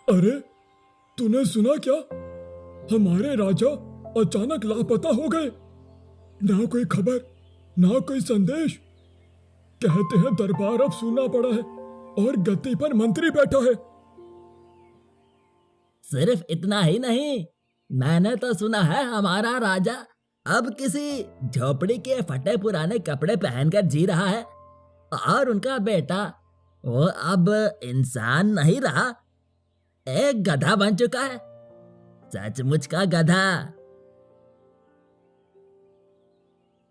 अरे, तूने सुना क्या? हमारे राजा अचानक लापता हो गए। ना कोई खबर, ना कोई संदेश। कहते हैं दरबार अब सूना पड़ा है और गद्दी पर मंत्री बैठा है। सिर्फ इतना ही नहीं, मैंने तो सुना है हमारा राजा अब किसी झोपड़ी के फटे पुराने कपड़े पहनकर जी रहा है। और उनका बेटा वो अब इंसान नहीं रहा, एक गधा बन चुका है। सचमुच का गधा।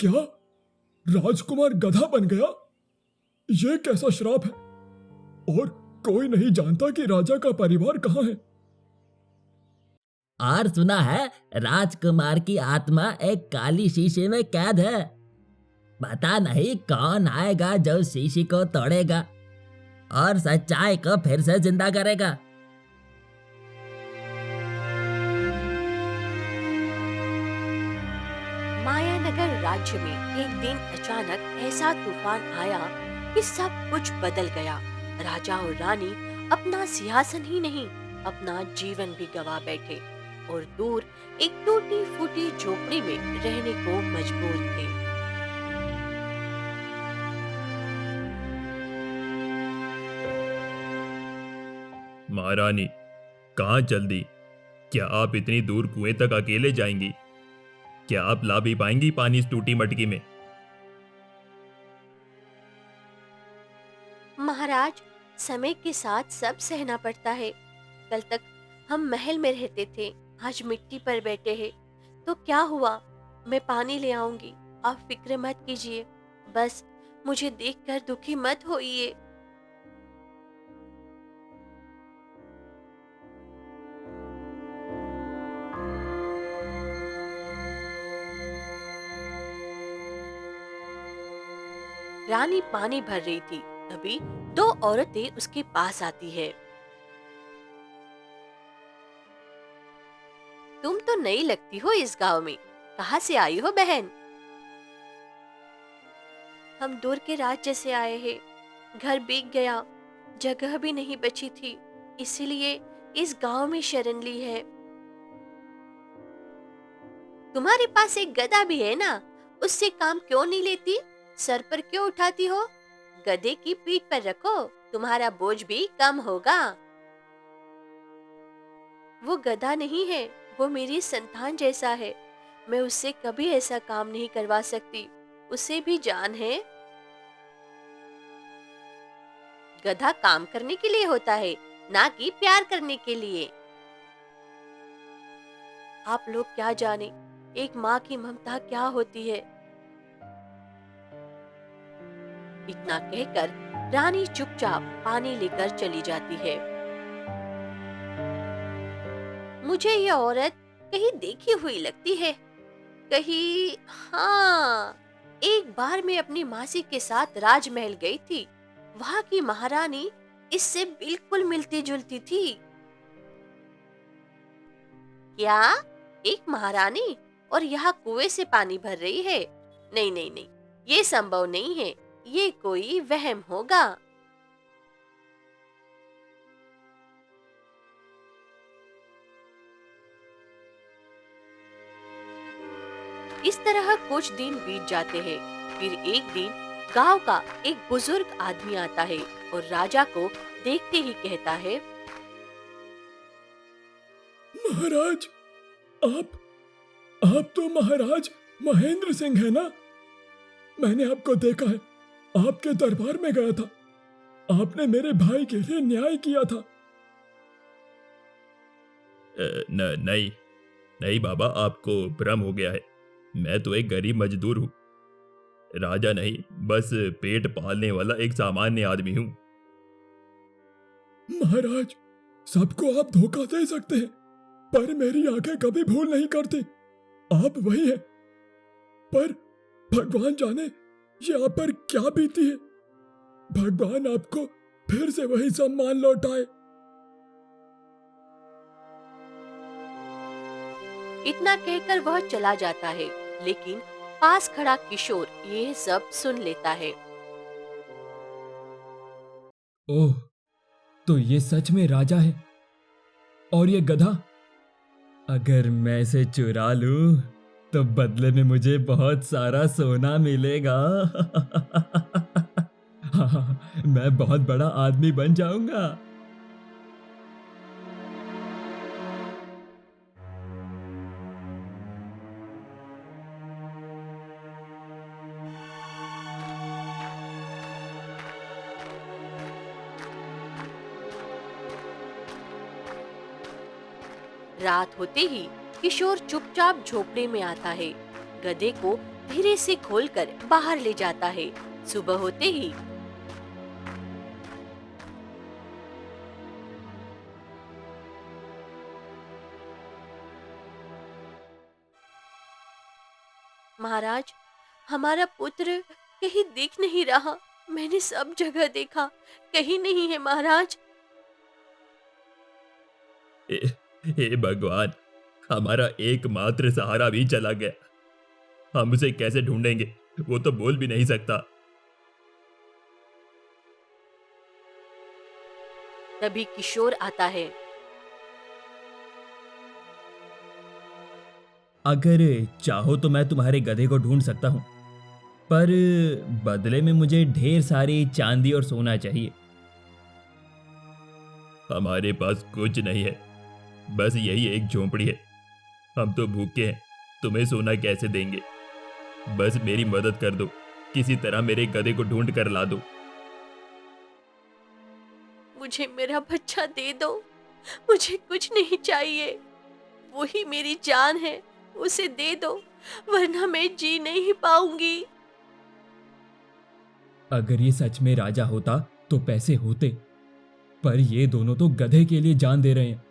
क्या राजकुमार गधा बन गया? ये कैसा श्राप है? और कोई नहीं जानता कि राजा का परिवार कहाँ है। और सुना है राजकुमार की आत्मा एक काली शीशी में कैद है। पता नहीं कौन आएगा जो शीशी को तोड़ेगा और सच्चाई को फिर से जिंदा करेगा। मायानगर राज्य में एक दिन अचानक ऐसा तूफान आया कि सब कुछ बदल गया। राजा और रानी अपना सिंहासन ही नहीं, अपना जीवन भी गवा बैठे और दूर एक टूटी फूटी झोपड़ी में रहने को मजबूर थे। महारानी, कहाँ चल दी? क्या आप इतनी दूर कुएं तक अकेले जाएंगी? क्या आप ला भी पाएंगी पानी इस टूटी मटकी में? महाराज, समय के साथ सब सहना पड़ता है। कल तक हम महल में रहते थे, आज मिट्टी पर बैठे हैं। तो क्या हुआ, मैं पानी ले आऊंगी, आप फिक्र मत कीजिए। बस मुझे देखकर दुखी मत होइए। रानी पानी भर रही थी, तभी दो औरतें उसके पास आती है। तुम तो नई लगती हो इस गांव में, कहाँ से आई हो बहन? हम दूर के राज्य से आए हैं। घर बिक गया, जगह भी नहीं बची थी, इसीलिए इस गांव में शरण ली है। तुम्हारे पास एक गधा भी है ना, उससे काम क्यों नहीं लेती? सर पर क्यों उठाती हो? गधे की पीठ पर रखो, तुम्हारा बोझ भी कम होगा। वो गधा नहीं है, वो मेरी संतान जैसा है। मैं उससे कभी ऐसा काम नहीं करवा सकती, उसे भी जान है। गधा काम करने के लिए होता है, ना कि प्यार करने के लिए। आप लोग क्या जाने एक माँ की ममता क्या होती है। इतना कहकर रानी चुपचाप पानी लेकर चली जाती है। मुझे यह औरत कहीं देखी हुई लगती है, कहीं। हाँ, एक बार मैं अपनी मासी के साथ राजमहल गई थी। वहां की महारानी इससे बिल्कुल मिलती जुलती थी। क्या? एक महारानी और यहाँ कुएं से पानी भर रही है? नहीं नहीं नहीं, ये संभव नहीं है, ये कोई वहम होगा। इस तरह कुछ दिन बीत जाते हैं। फिर एक दिन गांव का एक बुजुर्ग आदमी आता है और राजा को देखते ही कहता है, महाराज, आप तो महाराज महेंद्र सिंह है ना? मैंने आपको देखा है, आपके दरबार में गया था। आपने मेरे भाई के लिए न्याय किया था। नहीं नहीं बाबा, आपको भ्रम हो गया है। मैं तो एक गरीब मजदूर हूँ, राजा नहीं, बस पेट पालने वाला एक सामान्य आदमी हूँ। महाराज, सबको आप धोखा दे सकते हैं, पर मेरी आंखें कभी भूल नहीं करती। आप वही हैं। पर भगवान जाने ये आप पर क्या बीती है। भगवान आपको फिर से वही सम्मान लौटाए। इतना कहकर वह चला जाता है, लेकिन पास खड़ा किशोर ये सब सुन लेता है। ओह, तो ये सच में राजा है। और ये गधा, अगर मैं इसे चुरा लूं तो बदले में मुझे बहुत सारा सोना मिलेगा। मैं बहुत बड़ा आदमी बन जाऊंगा। रात होते ही किशोर चुपचाप झोपड़ी में आता है, गधे को धीरे से खोलकर बाहर ले जाता है। सुबह होते ही महाराज, हमारा पुत्र कहीं दिख नहीं रहा। मैंने सब जगह देखा, कहीं नहीं है महाराज। हे भगवान, हमारा एकमात्र सहारा भी चला गया। हम उसे कैसे ढूंढेंगे? वो तो बोल भी नहीं सकता। तभी किशोर आता है। अगर चाहो तो मैं तुम्हारे गधे को ढूंढ सकता हूं, पर बदले में मुझे ढेर सारी चांदी और सोना चाहिए। हमारे पास कुछ नहीं है, बस यही एक झोंपड़ी है। हम तो भूखे हैं, तुम्हें सोना कैसे देंगे? बस मेरी मदद कर दो, किसी तरह मेरे गधे को ढूंढ कर ला दो। मुझे मेरा बच्चा दे दो, मुझे कुछ नहीं चाहिए। वही मेरी जान है, उसे दे दो, वरना मैं जी नहीं पाऊंगी। अगर ये सच में राजा होता तो पैसे होते, पर ये दोनों तो गधे के लिए जान दे रहे हैं।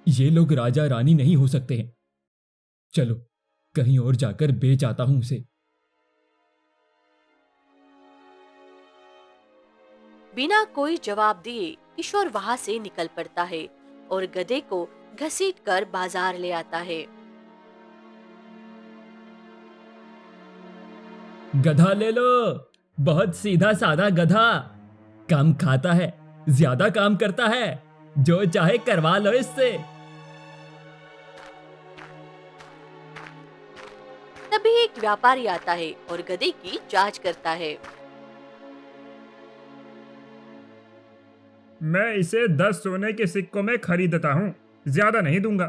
ये लोग राजा रानी नहीं हो सकते हैं। चलो कहीं और जाकर बेच आता हूं उसे। बिना कोई जवाब दिए किशोर वहां से निकल पड़ता है और गधे को घसीटकर बाजार ले आता है। गधा ले लो, बहुत सीधा साधा गधा, कम खाता है, ज्यादा काम करता है, जो चाहे करवा लो इससे। तभी एक व्यापारी आता है और गधे की जांच करता है। मैं इसे 10 सोने के सिक्कों में खरीदता हूँ, ज्यादा नहीं दूंगा।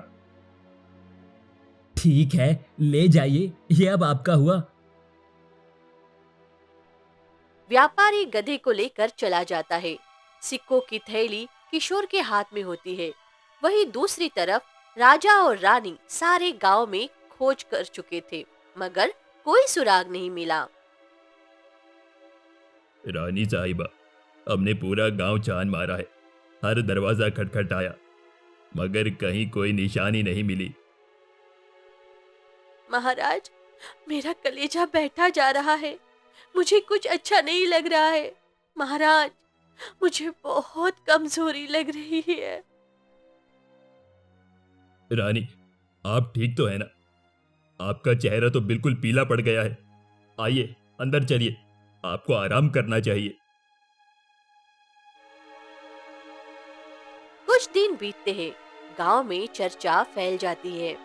ठीक है, ले जाइए, ये अब आपका हुआ। व्यापारी गधे को लेकर चला जाता है। सिक्कों की थैली किशोर के हाथ में होती है। वहीं दूसरी तरफ राजा और रानी सारे गांव में खोज कर चुके थे, मगर कोई सुराग नहीं मिला। रानी साहिबा, हमने पूरा गांव छान मारा है, हर दरवाजा खटखटाया, मगर कहीं कोई निशानी नहीं मिली। महाराज, मेरा कलेजा बैठा जा रहा है, मुझे कुछ अच्छा नहीं लग रहा है। महाराज, मुझे बहुत कमजोरी लग रही है। रानी, आप ठीक तो है ना? आपका चेहरा तो बिल्कुल पीला पड़ गया है। आइए अंदर चलिए, आपको आराम करना चाहिए। कुछ दिन बीतते हैं, गांव में चर्चा फैल जाती है।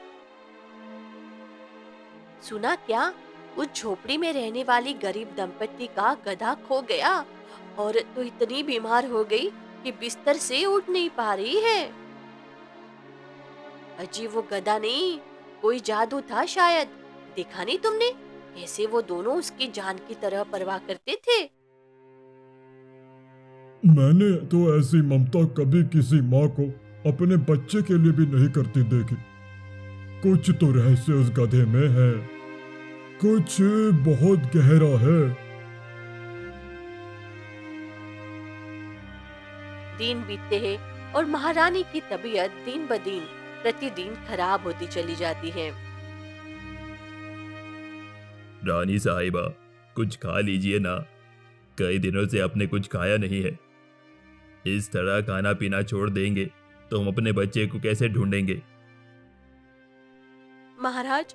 सुना क्या, उस झोपड़ी में रहने वाली गरीब दंपत्ति का गधा खो गया और तो इतनी बीमार हो गई कि बिस्तर से उठ नहीं पा रही है। अजी, वो गधा नहीं, कोई जादू था शायद। देखा नहीं तुमने कैसे वो दोनों उसकी जान की तरह परवाह करते थे? मैंने तो ऐसी ममता कभी किसी माँ को अपने बच्चे के लिए भी नहीं करती देखी। कुछ तो रहस्य उस गधे में है, कुछ बहुत गहरा है। दिन बीतते हैं और महारानी की तबीयत दिन ब दिन प्रतिदिन खराब होती चली जाती है। रानी साहिबा, कुछ खा लीजिए ना, कई दिनों से आपने कुछ खाया नहीं है। इस तरह खाना पीना छोड़ देंगे तो हम अपने बच्चे को कैसे ढूंढेंगे? महाराज,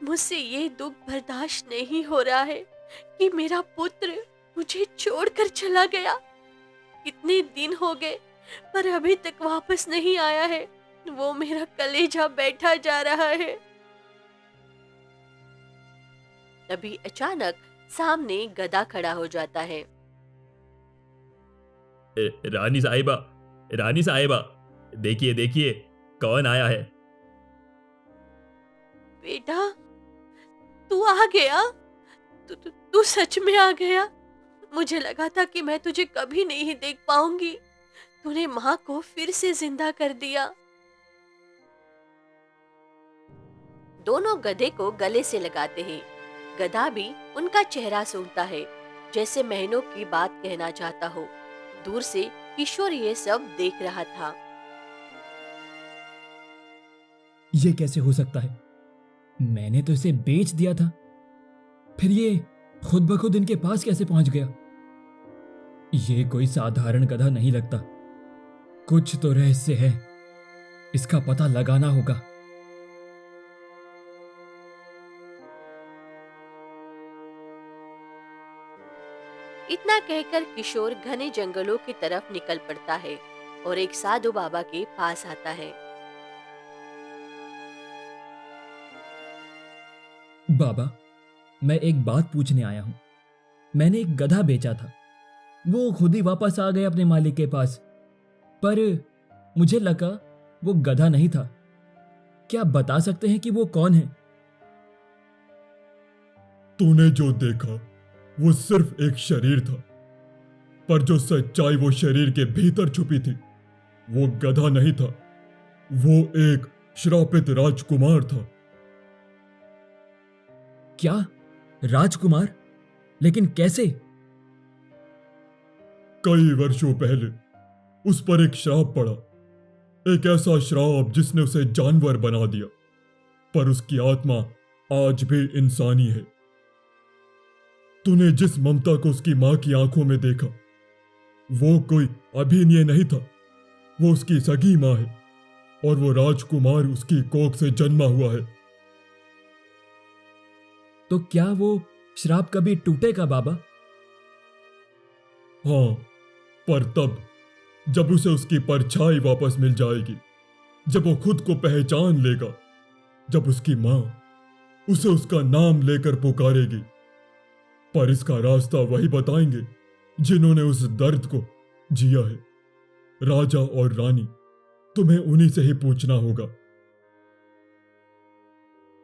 मुझसे ये दुख बर्दाश्त नहीं हो रहा है कि मेरा पुत्र मुझे छोड़कर चला गया। कितने दिन हो गए पर अभी तक वापस नहीं आया है। वो मेरा कलेजा बैठा जा रहा है। तभी अचानक सामने गधा खड़ा हो जाता है। रानी साहिबा, रानी साहिबा, देखिए देखिए कौन आया है। बेटा, तू आ गया? तू सच में आ गया? मुझे लगा था कि मैं तुझे कभी नहीं देख पाऊंगी। तूने माँ को फिर से जिंदा कर दिया। दोनों गधे को गले से लगाते हैं। गधा भी उनका चेहरा सूंघता है, जैसे महीनों की बात कहना चाहता हो। दूर से किशोर ये सब देख रहा था। ये कैसे हो सकता है? मैंने तो इसे बेच दिया था, फिर ये खुद ब खुद इनके पास कैसे पहुंच गया? ये कोई साधारण गधा नहीं लगता। कुछ तो रहस्य है, इसका पता लगाना होगा। इतना कहकर किशोर घने जंगलों की तरफ निकल पड़ता है और एक साधु बाबा के पास आता है। बाबा, मैं एक बात पूछने आया हूं। मैंने एक गधा बेचा था, वो खुद ही वापस आ गया अपने मालिक के पास, पर मुझे लगा वो गधा नहीं था। क्या आप बता सकते हैं कि वो कौन है? तूने जो देखा वो सिर्फ एक शरीर था, पर जो सच्चाई वो शरीर के भीतर छुपी थी वो गधा नहीं था, वो एक श्रापित राजकुमार था। क्या राजकुमार? लेकिन कैसे? कई वर्षों पहले उस पर एक श्राप पड़ा, एक ऐसा श्राप जिसने उसे जानवर बना दिया, पर उसकी आत्मा आज भी इंसानी है। तूने जिस ममता को उसकी मां की आंखों में देखा, वो कोई अभिनय नहीं था, वो उसकी सगी मां है और वो राजकुमार उसकी कोख से जन्मा हुआ है। तो क्या वो श्राप कभी टूटेगा बाबा? हाँ, पर तब जब उसे उसकी परछाई वापस मिल जाएगी, जब वो खुद को पहचान लेगा, जब उसकी मां उसे उसका नाम लेकर पुकारेगी। पर इसका रास्ता वही बताएंगे जिन्होंने उस दर्द को जिया है। राजा और रानी, तुम्हें उन्हीं से ही पूछना होगा।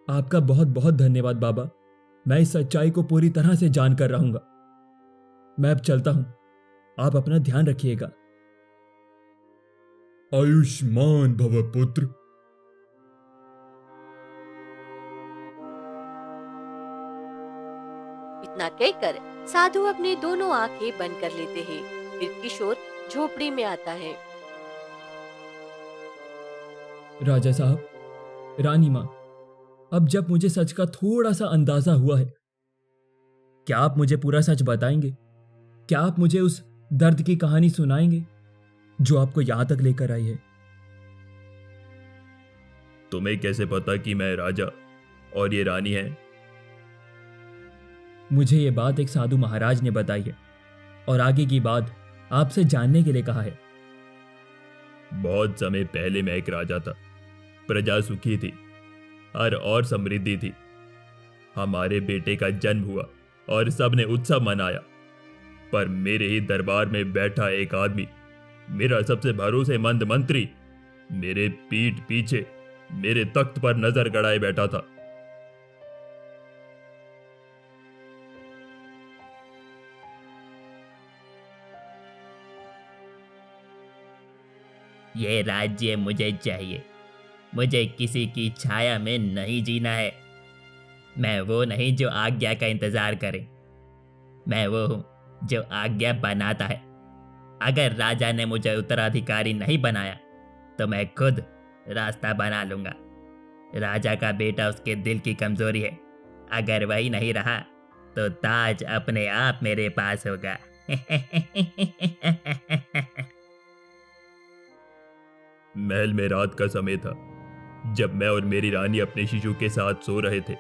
आपका बहुत बहुत धन्यवाद बाबा। मैं इस सच्चाई को पूरी तरह से जानकर रहूंगा। मैं अब चलता हूं, आप अपना ध्यान रखिएगा। आयुष्मान भव पुत्र। इतना कहकर साधु अपने दोनों आंखें बंद कर लेते हैं। फिर किशोर झोपड़ी में आता है। राजा साहब, रानी मां, अब जब मुझे सच का थोड़ा सा अंदाजा हुआ है, क्या आप मुझे पूरा सच बताएंगे? क्या आप मुझे उस दर्द की कहानी सुनाएंगे जो आपको यहां तक लेकर आई है? तुम्हें कैसे पता कि मैं राजा और ये रानी है? मुझे ये बात एक साधु महाराज ने बताई है और आगे की बात आपसे जानने के लिए कहा है। बहुत समय पहले मैं एक राजा था। प्रजा सुखी थी, हर और समृद्धि थी। हमारे बेटे का जन्म हुआ और सबने उत्सव मनाया। पर मेरे ही दरबार में बैठा एक आदमी, मेरा सबसे भरोसेमंद मंत्री, मेरे पीठ पीछे मेरे तख्त पर नजर गड़ाए बैठा था। ये राज्य मुझे चाहिए। मुझे किसी की छाया में नहीं जीना है। मैं वो नहीं जो आज्ञा का इंतजार करे, मैं वो हूं जो आज्ञा बनाता है। अगर राजा ने मुझे उत्तराधिकारी नहीं बनाया तो मैं खुद रास्ता बना लूंगा। राजा का बेटा उसके दिल की कमजोरी है। अगर वही नहीं रहा तो ताज अपने आप मेरे पास होगा। महल में रात का समय था, जब मैं और मेरी रानी अपने शिशु के साथ सो रहे थे।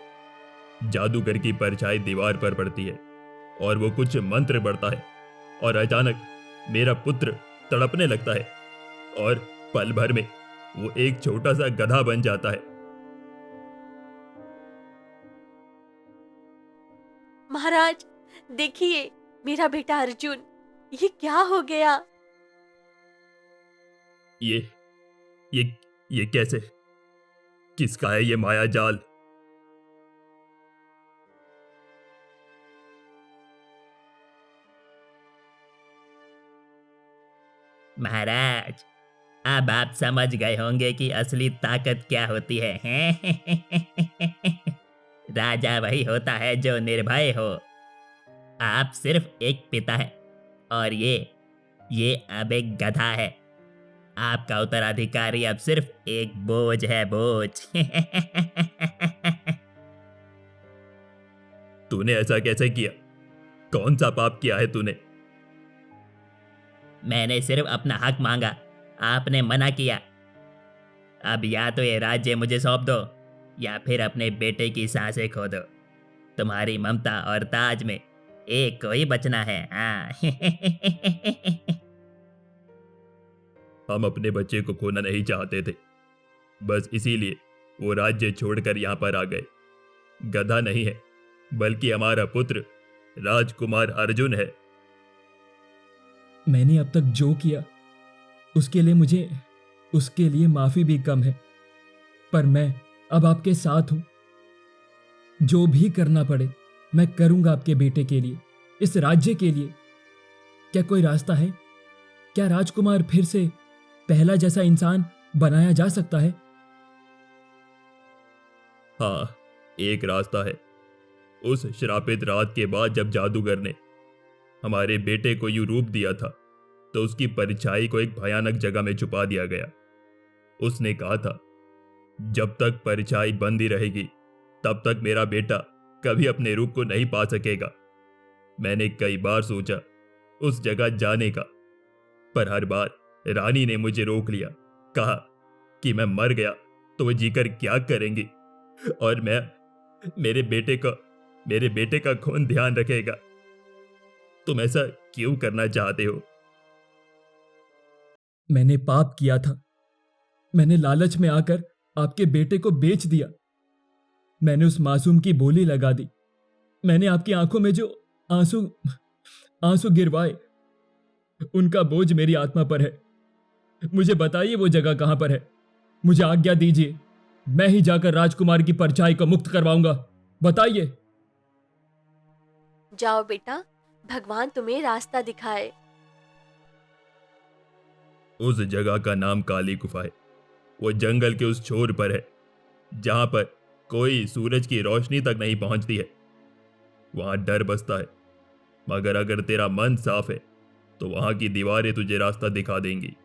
जादूगर की परछाई दीवार पर पड़ती है और वो कुछ मंत्र पढ़ता है और अचानक मेरा पुत्र तड़पने लगता है और पल भर में वो एक छोटा सा गधा बन जाता है। महाराज, देखिए मेरा बेटा अर्जुन, ये क्या हो गया? ये ये ये कैसे? किसका है ये माया जाल? महाराज, अब आप समझ गए होंगे कि असली ताकत क्या होती है, हैं? राजा वही होता है जो निर्भय हो। आप सिर्फ एक पिता है और ये अब एक गधा है। आपका उत्तराधिकारी अब सिर्फ एक बोझ है, बोझ। तूने ऐसा कैसे किया? कौन सा पाप किया है तूने? मैंने सिर्फ अपना हक मांगा, आपने मना किया। अब या तो ये राज्य मुझे सौंप दो या फिर अपने बेटे की सांसें खो दो। तुम्हारी ममता और ताज में एक को ही बचना है। हाँ। हम अपने बच्चे को खोना नहीं चाहते थे, बस इसीलिए वो राज्य छोड़कर यहाँ पर आ गए। गधा नहीं है, बल्कि हमारा पुत्र राजकुमार अर्जुन है। मैंने अब तक जो किया उसके लिए माफी भी कम है, पर मैं अब आपके साथ हूं। जो भी करना पड़े मैं करूंगा आपके बेटे के लिए, इस राज्य के लिए। क्या कोई रास्ता है? क्या राजकुमार फिर से पहला जैसा इंसान बनाया जा सकता है? हाँ, एक रास्ता है। उस श्रापित रात के बाद जब जादूगर ने हमारे बेटे को यूं रूप दिया था, तो उसकी परछाई को एक भयानक जगह में छुपा दिया गया। उसने कहा था, जब तक परछाई बंदी रहेगी तब तक मेरा बेटा कभी अपने रूप को नहीं पा सकेगा। मैंने कई बार सोचा उस जगह जाने का, पर हर बार रानी ने मुझे रोक लिया। कहा कि मैं मर गया तो वो जीकर क्या करेंगी, और मेरे बेटे का कौन ध्यान रखेगा। तुम ऐसा क्यों करना चाहते हो? मैंने पाप किया था। मैंने लालच में आकर आपके बेटे को बेच दिया। मैंने उस मासूम की बोली लगा दी। मैंने आपकी आंखों में जो आंसू गिरवाए, उनका बोझ मेरी आत्मा पर है। मुझे बताइए वो जगह कहां पर है। मुझे आज्ञा दीजिए, मैं ही जाकर राजकुमार की परछाई को मुक्त करवाऊंगा। बताइए। जाओ बेटा, भगवान तुम्हें रास्ता दिखाए। उस जगह का नाम काली गुफा है। वो जंगल के उस छोर पर है जहां पर कोई सूरज की रोशनी तक नहीं पहुंचती है। वहां डर बसता है, मगर अगर तेरा मन साफ है तो वहां की दीवारें तुझे रास्ता दिखा देंगी।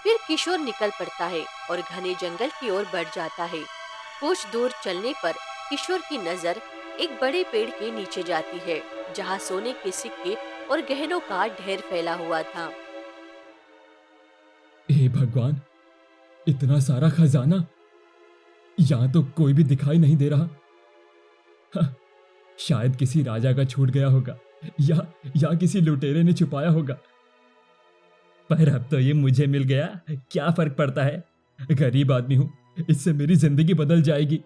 फिर किशोर निकल पड़ता है और घने जंगल की ओर बढ़ जाता है। कुछ दूर चलने पर किशोर की नजर एक बड़े पेड़ के नीचे जाती है, जहां सोने के सिक्के और गहनों का ढेर फैला हुआ था। हे भगवान, इतना सारा खजाना! यहां तो कोई भी दिखाई नहीं दे रहा। हाँ, शायद किसी राजा का छूट गया होगा या किसी लुटेरे ने छुपाया होगा। पर अब तो ये मुझे मिल गया, क्या फर्क पड़ता है। गरीब आदमी हूं, इससे मेरी जिंदगी बदल जाएगी।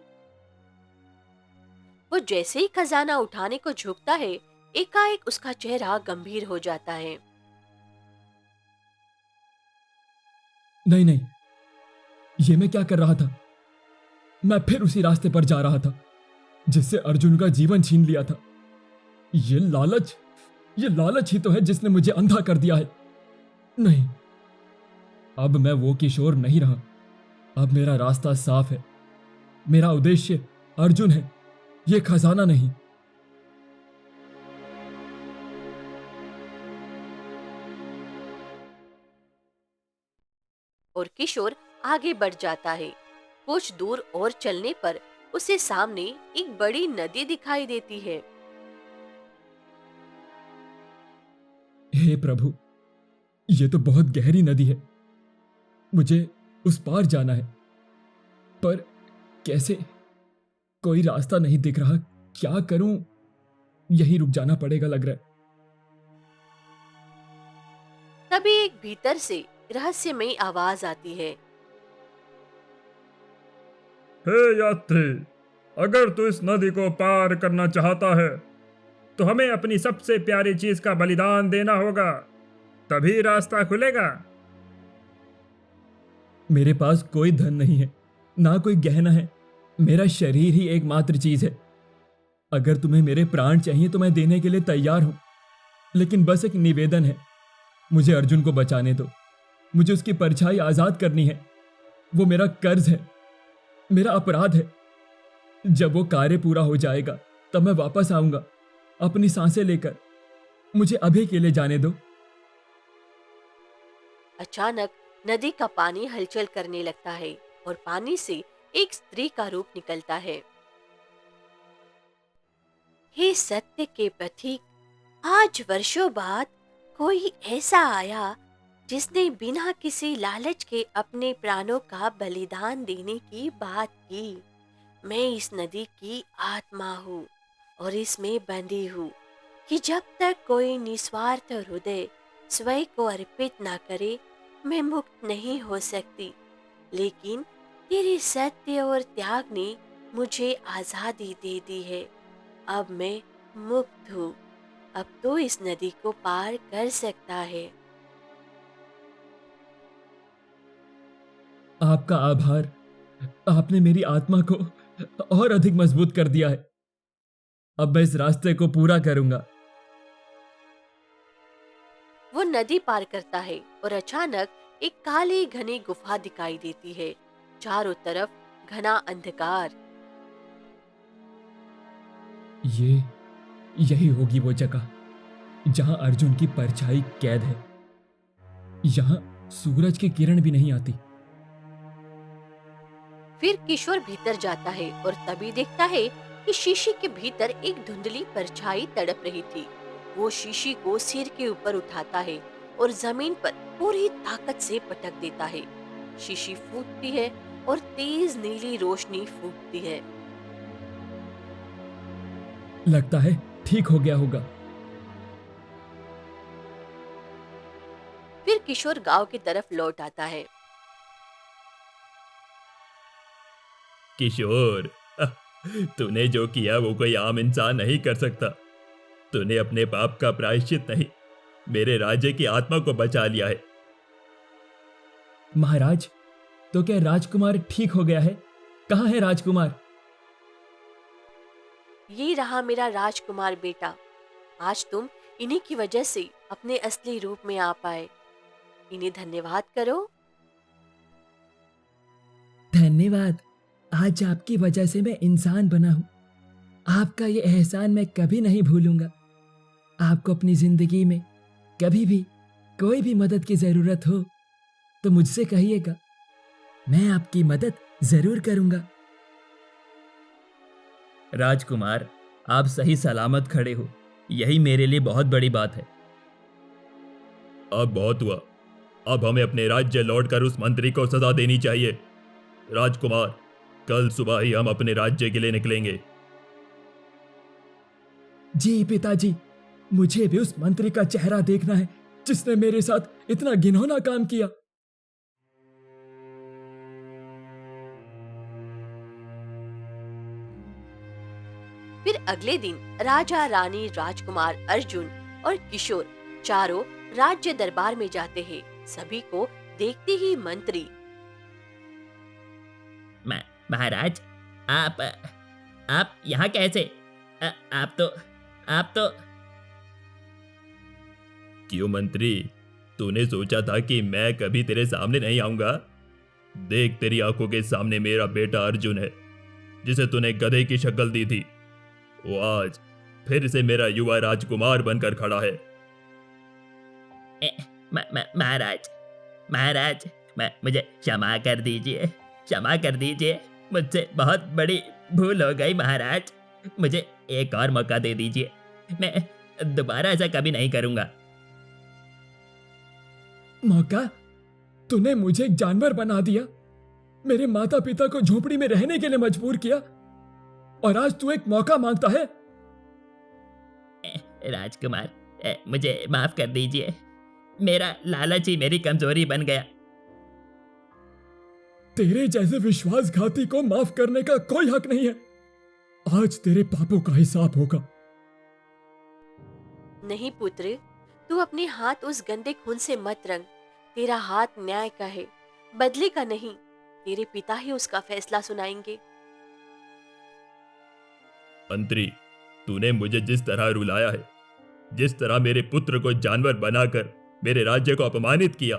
वो जैसे ही खजाना उठाने को झुकता है, एकाएक उसका चेहरा गंभीर हो जाता है। नहीं, ये मैं क्या कर रहा था? मैं फिर उसी रास्ते पर जा रहा था जिससे अर्जुन का जीवन छीन लिया था। ये लालच ही तो है जिसने मुझे अंधा कर दिया है। नहीं, अब मैं वो किशोर नहीं रहा। अब मेरा रास्ता साफ है। मेरा उद्देश्य अर्जुन है, ये खजाना नहीं। और किशोर आगे बढ़ जाता है। कुछ दूर और चलने पर उसे सामने एक बड़ी नदी दिखाई देती है। हे प्रभु, ये तो बहुत गहरी नदी है। मुझे उस पार जाना है, पर कैसे? कोई रास्ता नहीं दिख रहा। क्या करूं? यहीं रुक जाना पड़ेगा लग रहा है। तभी एक भीतर से रहस्यमयी आवाज आती है। हे यात्री, अगर तू इस नदी को पार करना चाहता है तो हमें अपनी सबसे प्यारी चीज का बलिदान देना होगा, तभी रास्ता खुलेगा। मेरे पास कोई धन नहीं है, ना कोई गहना है, मेरा शरीर ही एकमात्र चीज है। अगर तुम्हें मेरे प्राण चाहिए तो मैं देने के लिए तैयार हूं, लेकिन बस एक निवेदन है, मुझे अर्जुन को बचाने दो। मुझे उसकी परछाई आजाद करनी है। वो मेरा कर्ज है, मेरा अपराध है। जब वो कार्य पूरा हो जाएगा तब मैं वापस आऊंगा अपनी सांसें लेकर। मुझे अभी के लिए जाने दो। अचानक नदी का पानी हलचल करने लगता है और पानी से एक स्त्री का रूप निकलता है। हे सत्य के प्रतीक, आज वर्षों बाद कोई ऐसा आया जिसने बिना किसी लालच के अपने प्राणों का बलिदान देने की बात की। मैं इस नदी की आत्मा हूँ और इसमें बंधी हूँ कि जब तक कोई निस्वार्थ हृदय स्वयं को अर्पित ना करे मैं मुक्त नहीं हो सकती। लेकिन तेरे सत्य और त्याग ने मुझे आजादी दे दी है। अब मैं मुक्त हूँ। अब तो इस नदी को पार कर सकता है। आपका आभार, आपने मेरी आत्मा को और अधिक मजबूत कर दिया है। अब मैं इस रास्ते को पूरा करूंगा। वो नदी पार करता है और अचानक एक काली घनी गुफा दिखाई देती है। चारों तरफ घना अंधकार। यही होगी वो जगह जहां अर्जुन की परछाई कैद है। यहां सूरज की किरण भी नहीं आती। फिर किशोर भीतर जाता है और तभी देखता है कि शीशी के भीतर एक धुंधली परछाई तड़प रही थी। वो शीशी को सिर के ऊपर उठाता है और जमीन पर पूरी ताकत से पटक देता है। शीशी फूटती है और तेज नीली रोशनी फूटती है। लगता है ठीक हो गया होगा। फिर किशोर गांव की तरफ लौट आता है। किशोर, तूने जो किया वो कोई आम इंसान नहीं कर सकता। तूने अपने पाप का प्रायश्चित नहीं, मेरे राज्य की आत्मा को बचा लिया है। महाराज, तो क्या राजकुमार ठीक हो गया है? कहाँ है राजकुमार? ये रहा मेरा राजकुमार बेटा। आज तुम इन्हीं की वजह से अपने असली रूप में आ पाए। इन्हें धन्यवाद करो। धन्यवाद। आज आपकी वजह से मैं इंसान बना हूं। आपका ये एहसान मैं कभी नहीं भूलूंगा। आपको अपनी जिंदगी में कभी भी कोई भी मदद की जरूरत हो तो मुझसे कहिएगा, मैं आपकी मदद जरूर करूंगा। राजकुमार, आप सही सलामत खड़े हो, यही मेरे लिए बहुत बड़ी बात है। अब बहुत हुआ। अब हमें अपने राज्य लौटकर उस मंत्री को सजा देनी चाहिए। राजकुमार, कल सुबह ही हम अपने राज्य के लिए निकलेंगे। जी पिताजी, मुझे भी उस मंत्री का चेहरा देखना है जिसने मेरे साथ इतना घिनौना काम किया। फिर अगले दिन राजा, रानी, राजकुमार, अर्जुन और किशोर चारों राज्य दरबार में जाते हैं। सभी को देखते ही मंत्री, महाराज, आप यहाँ कैसे? आप तो क्यों मंत्री, तूने सोचा था कि मैं कभी तेरे सामने नहीं आऊंगा? देख, तेरी आंखों के सामने मेरा बेटा अर्जुन है, जिसे तूने गधे की शक्ल दी थी। वो आज फिर से मेरा युवा राजकुमार बनकर खड़ा है। महाराज, मुझे क्षमा कर दीजिए। मुझसे बहुत बड़ी भूल हो गई महाराज। मुझे एक और मौका दे दीजिए। मैं दोबारा ऐसा कभी नहीं करूंगा। मौका? तूने मुझे एक जानवर बना दिया, मेरे माता पिता को झोपड़ी में रहने के लिए मजबूर किया, और आज तू एक मौका मांगता है? राजकुमार, मुझे माफ कर दीजिए। मेरा लालच ही मेरी कमजोरी बन गया। तेरे जैसे विश्वासघाती को माफ करने का कोई हक नहीं है। आज तेरे पापों का हिसाब होगा। नहीं पुत्र, तू अपने हाथ उस गंदे खून से मत रंग। तेरा हाथ न्याय का है, बदले का नहीं। तेरे पिता ही उसका फैसला सुनाएंगे। मंत्री, तूने मुझे जिस तरह रुलाया है, जिस तरह मेरे पुत्र को जानवर बनाकर मेरे राज्य को अपमानित किया,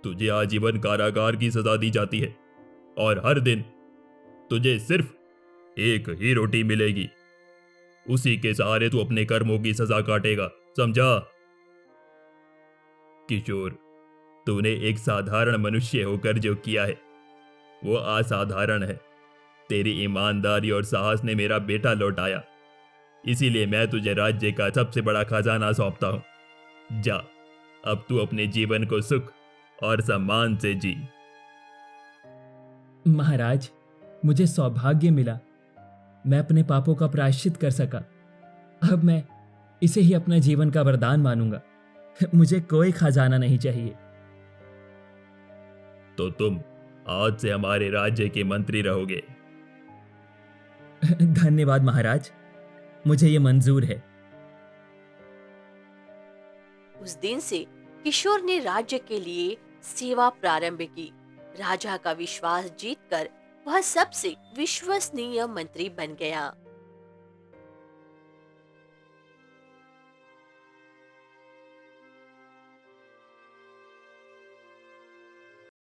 तुझे आजीवन कारागार की सजा दी जाती है और हर दिन तुझे सिर्फ एक ही रोटी मिलेगी। उसी के सहारे तू अपने कर्मों की सजा काटेगा, समझा? किशोर, तूने एक साधारण मनुष्य होकर जो किया है वो असाधारण है। तेरी ईमानदारी और साहस ने मेरा बेटा लौटाया, इसीलिए मैं तुझे राज्य का सबसे बड़ा खजाना सौंपता हूं। जा, अब तू अपने जीवन को सुख और सम्मान से जी। महाराज, मुझे सौभाग्य मिला, मैं अपने पापों का प्रायश्चित कर सका। अब मैं इसे ही अपना जीवन का वरदान मानूंगा। मुझे कोई खजाना नहीं चाहिए। तो तुम आज से हमारे राज्य के मंत्री रहोगे। धन्यवाद महाराज, मुझे ये मंजूर है। उस दिन से किशोर ने राज्य के लिए सेवा प्रारंभ की। राजा का विश्वास जीतकर वह सबसे विश्वसनीय मंत्री बन गया।